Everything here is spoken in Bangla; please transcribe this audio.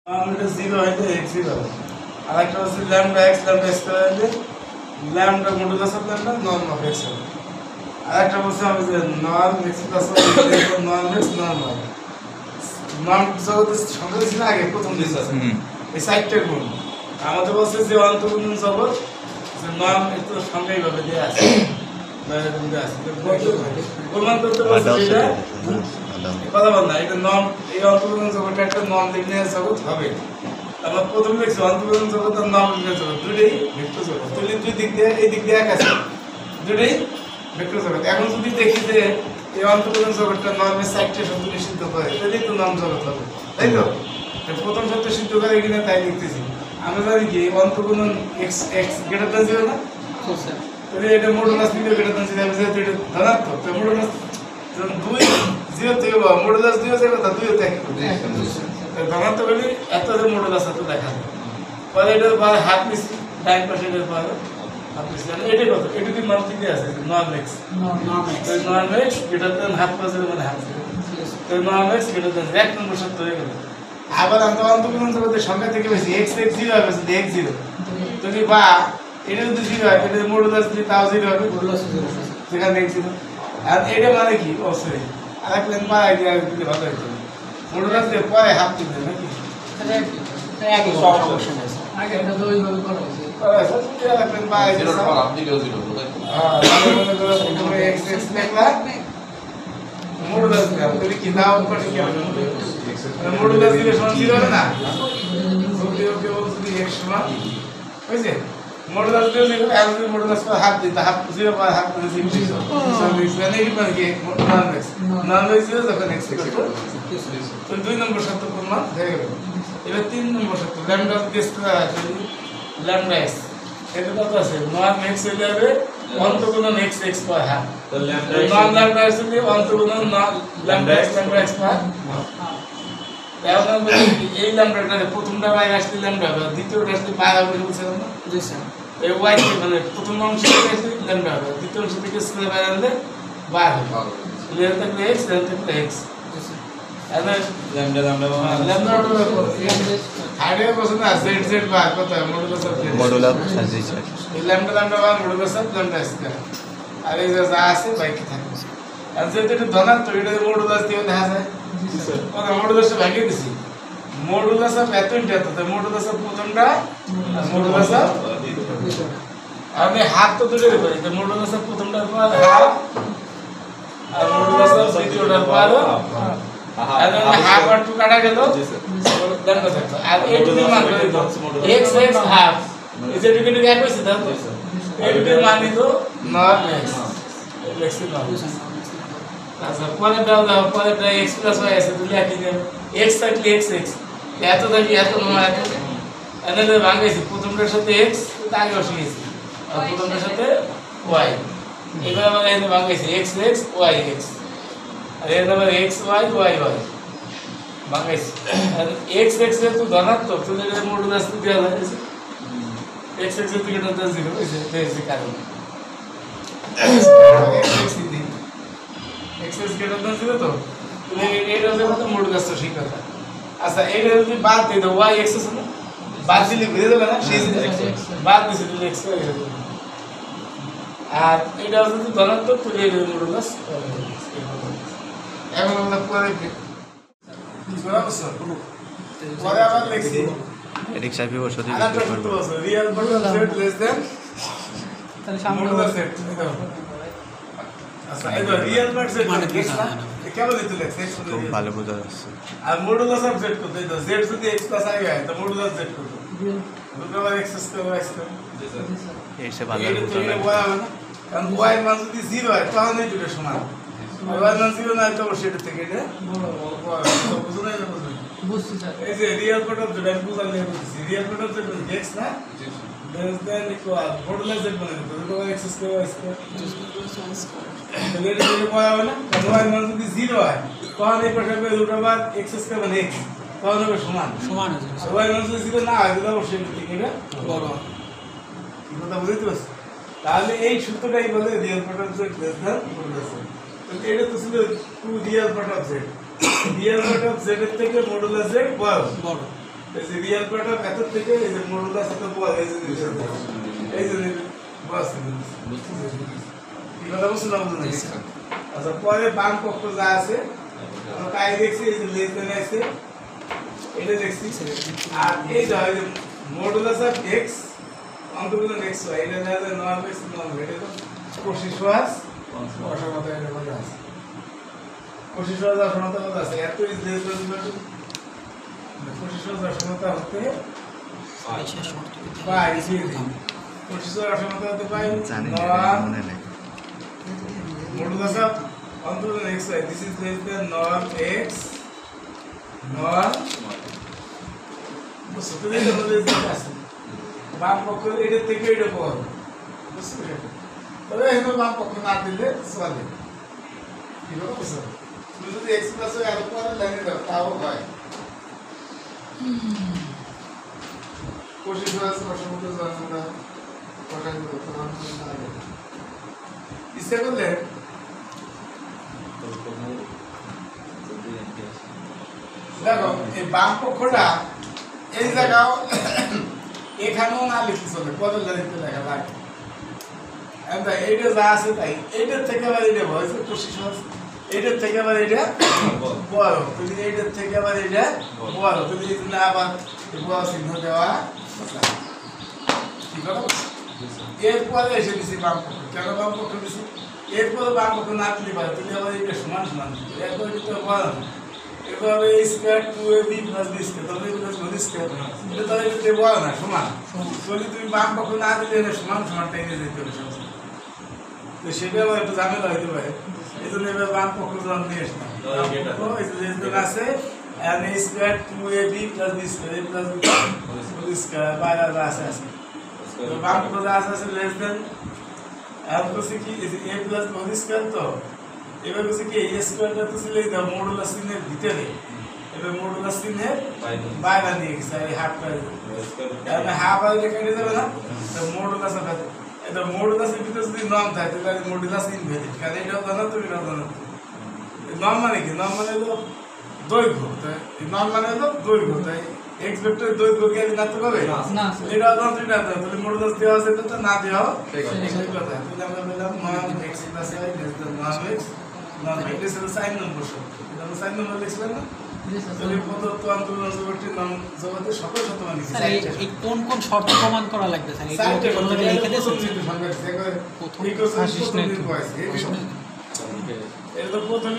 এটা 0 হইলে x 0 হবে। আরেকটা হচ্ছে ল্যামডা x ল্যামডা স্কয়ার হইলে lambda modulus of lambda norm of x হবে। আরেকটা বলছে আমি যে norm x plus norm x norm হয়। নর্ম জগতের সংখ্যা ছিল আগে প্রথম দিন আছে এই সাইডটার গুণ আমাদের বলছে যে অন্তর্গুণ জগৎ যে নর্ম এত সংখ্যা এইভাবে দেয়া আছে বাইরে দেয়া আছে প্রমাণ করতে বলছে এটা কথা বল না এটা নর্ম এই অন্তর্গুণ জগৎটা একটা নর্ম লিনিয়ার জগৎ হবে। আমরা প্রথম দেখছি অন্তর্গুণ জগৎ আর নর্ম লিনিয়ার জগৎ দুটোই ভেক্টর জগৎ তাহলে দুই দিক দিয়ে এই দিক দিয়ে এক আছে দুটোই ভেক্টর জগৎ। এখন যদি দেখি যে এই অন্তর্গুণ জগৎটা নর্মের সাইডটা সত্য নিষিদ্ধ করে তাহলেই তো নর্ম জগৎ হবে তাই তো প্রথম সত্য সিদ্ধ করে কিনা তাই লিখতেছি। আমরা জানি কি অন্তর্গুণ এক্স এক্স গ্রেটার দ্যান 0 না তাহলে এটা মডুলাস নিলে গ্রেটার দ্যান 0 হবে যেহেতু এটা ধনাত্মক তো মডুলাস যখন 2 0 থেকে মডুলাস 2 যাবে তা 2 তে এক ধনাত্মক হলে এত যে মডুলাস এত দেখা যায় পরে এটা হাত মিশি ডাইন পাশে এর পরে হাত মিশি এটা কত এটা কি মান থেকে আছে norm x norm x greater than half পাশে মানে হাফ তো নর্ম এক্স গ্রেটার দ্যান এক নম্বর সত্য হয়ে গেল। আবার অন্তর্গুণ জগতের সংখ্যা থেকে বেশি x x 0 হবে যদি x 0 যদি বা এটা যদি 0 হয় তাহলে মডুলাস যদি তাও 0 হবে মডুলাস 0 সেখানে x 0 আর এটা মানে কি ও সরি আরেক লাইন পা আইডিয়া দিলে ভালো হতো মডুলাস দিয়ে পরে হাফ দিবে নাকি তাহলে একই সমস্যা আছে আগে এটা তো ওইভাবে করা হয়েছে আরেক লাইন পা আইডিয়া 0 পর আপনি 0 হ্যাঁ তাহলে মনে করো প্রথমে x x লিখলা মডুলাস দাও তাহলে কি দাও উপরে কি হবে মডুলাস 0 সমান 0 হবে না ওকে ওকে বলছি x সমান হইছে মডুলাস 0 0 আর যদি মডুলাস পর হাফ দিতে হাফ 0 পর হাফ করে 0 সব x মানে কি মানে কি নর্ম x 0 যখন x তো দুই নম্বর শর্ত প্রমাণ হয়ে গেল। এবার তিন নম্বর শর্ত ল্যামডা গেস করা আছে ল্যামডা x এটা কত আছে নর্ম x হয়ে যাবে অন্তর্গুণ x x পর হাফ তো নর্ম ল্যামডা x হলে অন্তর্গুণ ল্যামডা x পর এখন এই ল্যামডাটা প্রথমটা বাইরে আসলে ল্যামডা হবে দ্বিতীয়টা আসলে বাইরে হবে বুঝছেন না জি স্যার এই ওয়াই মানে প্রথম অংশ থেকে আসলে ল্যামডা হবে দ্বিতীয় অংশ থেকে স্কয়ার বাইরে আনলে বার হবে লেন থাকলে x লেন থাকলে x জি স্যার এবার ল্যামডা ল্যামডা আইডিয়া বসে না z z বার কত মডুলাস জি স্যার এই ল্যামডা বার মডুলাস ল্যামডা স্কয়ার আর এই যে যা আছে বাইকে থাকে আর যেটা ধনাত্মক এটা মডুলাস দিয়ে দেখা যায় ওটা মডুলাস ভাগে দিছি মডুলাস অফ এত তো মডুলাস অফ প্রথমটা মডুলাস অফ আমি হাত তো তুলে দেব এটা মডুলাস অফ প্রথমটার পর হাফ আর মডুলাস অফ দ্বিতীয়টার পর আর হাফ আর টু কাটা গেল দেন কত আর এই টু মান x x হাফ এই যে টুকে এক হইছে দাও তো এই টুকে মান দিও নট x লেখছি না আচ্ছা পরে দাও পরে x প্লাস y আছে তুলে কি দেব x থাকলে x x এত থাকি এত নয় এত এনে ভাঙাইছি প্রথমটার সাথে x আগে বসিয়েছি আর প্রথমটার সাথে y এবার আমরা এনে ভাঙাইছি x x y x আর এর নাম x y y y ভাঙাইছি আর x x এর তো ধনাত্মক তুলে এর মডুলাস দেওয়া যায় x x এর থেকে তো 0 এই কারণ x দিই এক্সএস গ্রেটার দ্যান 0 তো তুমি এটা হলো তো মডুলাস তো ঠিক কথা। আচ্ছা এটা যদি বাদ দিয়ে দাও y এক্সএস না বাদ দিলে বেরিয়ে যাবে না সেই বাদ দিলে তুমি x হয়ে যাবে আর এটা যদি ধনাত্মক তো এটা মডুলাস এখন আমরা পরে পরে আবার লিখছি এদিক সাইড ভিউ সত্যি real modulus z less than তাহলে সামনে মডুলাস z আচ্ছা এটা রিয়েল পার্ট সেট মানে কি না কেমন দিতে লাগছে x খুব ভালো বোঝা যাচ্ছে আর মডুলাস অফ z কত এটা z যদি x প্লাস i হয় তো মডুলাস z কত দুটো বার x স্কয়ার y স্কয়ার জি স্যার এসে ভালো বোঝা যায় কারণ y মান যদি 0 হয় তাহলে দুটো সমান y মান 0 না তো সেটা থেকে এটা বড় বুঝুন না বুঝছি স্যার এই যে রিয়েল পার্ট অফ z আমি বুঝালে বলছি real part of z x না জি sir less than equal modulus z মানে দুটো x স্কয়ার y স্কয়ার তাহলে এটা কি পাওয়া হবে না y মান যদি 0 হয় তাহলে এই পাশে হবে দুটো বার x স্কয়ার মানে x তাহলে হবে সমান সমান আছে y মান যদি 0 না হয় তাহলে অবশ্যই ঠিক হবে বড় কি কথা বুঝতে পারছ তাহলে এই সূত্রটাই বলে real part of z less than modulus z তো এটা তো ছিল two real part of z real part of z এর থেকে মডুলাস z বড় এই যে রিয়েল পার্টের ভেতর থেকে এই যে মডুলাস সাথে বল এই যে বাস কি কথা বুঝছেন না বুঝুন আচ্ছা পরে বাম পক্ষ যা আছে আমরা তাই দেখছি এই যে লেস দেন আছে এটা দেখছি আর এই যে মডুলাস অফ এক্স অন্তর্গত নেক্সট হয় এটা না যে নর্ম এক্স নর্ম এটা তো কোশিশ ওয়াস অসমতা এটা কথা আছে কোশিশ ওয়াস অসমতা কথা আছে এত is less than equal to কোশিশ ওয়াস অসমতা হতে পাই কোশিশ ওয়াস অসমতা হতে পাই নর্ম মডুলাস অফ অন্তর্গত নেক্সট হয় this is less than norm x norm বুঝতে পেরেছেন লেস দেন আছে বাম পক্ষ এটা থেকে এটা বল বুঝতে পেরেছেন তবে এখানে বাম পক্ষ না দিলে চলে কি বলবো বুঝছো তুমি যদি এক্স প্লাস এর পরে লাইনে দাও তাও হয় কোশিশ ওয়াস অসমত জানা কথা বলতে না ইচ্ছে করলে দেখো এই বাম পক্ষটা এই জায়গাও এখানেও না লিখতে চলে পদের লিখতে লেখা লাগে এইটা যা আছে তাই এইটার থেকে আবার এটা হয়েছে কোশিশ হয়েছে এইটার থেকে আবার এটা বড় তুমি এইটার থেকে আবার এটা বড় তুমি না আবার বড় চিহ্ন দেওয়া ঠিক আছে এরপরে এসে দিছি বাম পক্ষ কেন বাম পক্ষ দিছি এরপরে বাম পক্ষ না দিলে পারে তুমি আবার এটা সমান সমান এরপর কিন্তু বড় এভাবে a square 2ab + b square তবে এটা বলি স্কয়ার এটা তো এটা বড় না সমান যদি তুমি বাম পক্ষ না দিলে এটা সমান সমান টেনে যেতে হবে তো সেটা আবার একটু ঝামেলা হইতে পারে এই জন্য এবার বাম পক্ষ যখন নিয়ে আসলাম আছে and a square 2ab + b square b square বাইরে আছে আছে তো বাম পক্ষ যা আছে লেস দেন আর কিছু কি a + b স্কয়ার তো এবার কিছু কি a স্কয়ারটা তো ছিল এই মডুলাস চিহ্নের ভিতরে এবার মডুলাস চিহ্নের বাইরে নিয়ে গেছে এই হাফ করে তাহলে হাফ আর কেটে যাবে না তো মডুলাস হবে এটা মডুলাসের ভিতরে যদি নর্ম থাকে তাহলে মডুলাস ইনভেরিয়েন্ট কারণ এটাও জানো তুমি এটাও জানো নর্ম মানে কি নর্ম মানে হলো দৈর্ঘ্য তাই নর্ম মানে হলো দৈর্ঘ্য তাই এক্স ভেক্টর দৈর্ঘ্য কি আমি জানতে পারবে না এটা জানো তুমি না তাহলে মডুলাস দেওয়া আছে তো না দেওয়া সেই কথা তাহলে আমরা বললাম norm x plus y norm x norm এটা হলো সাইন নম্বর সব এটা আমরা সাইন নম্বর লিখছিলাম না তাহলে প্রদত্ত আন্তঃজগতের নাম জগতের সকল সত্য মানে কি এই কোন কোন শর্ত প্রমাণ করা লাগবে স্যার এটা কোন জায়গায় লিখে দিয়েছেন প্রথম এটা তো প্রথমে